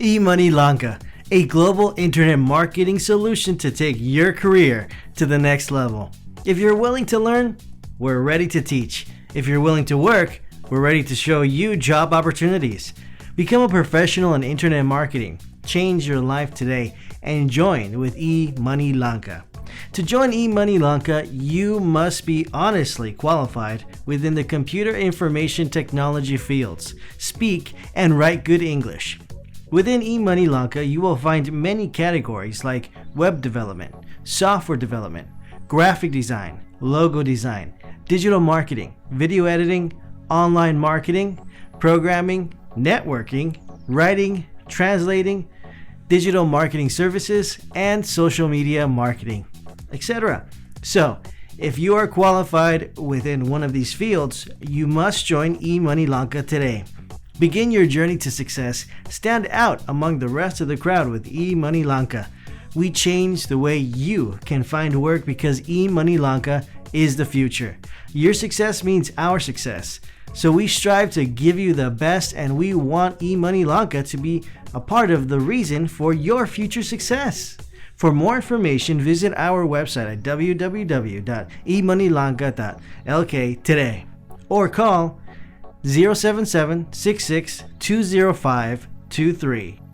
Emoney Lanka, a global internet marketing solution to take your career to the next level. If you're willing to learn, we're ready to teach. If you're willing to work, we're ready to show you job opportunities. Become a professional in internet marketing. Change your life today and join with Emoney Lanka. To join Emoney Lanka, you must be honestly qualified within the computer information technology fields, speak and write good English. Within Emoney Lanka, you will find many categories like web development, software development, graphic design, logo design, digital marketing, video editing, online marketing, programming, networking, writing, translating, digital marketing services, and social media marketing, etc. So, if you are qualified within one of these fields, you must join Emoney Lanka today. Begin your journey to success. Stand out among the rest of the crowd with Emoney Lanka. We change the way you can find work because Emoney Lanka is the future. Your success means our success. So we strive to give you the best, and we want Emoney Lanka to be a part of the reason for your future success. For more information, visit our website at www.emoneylanka.lk today or call 077-66-205-23.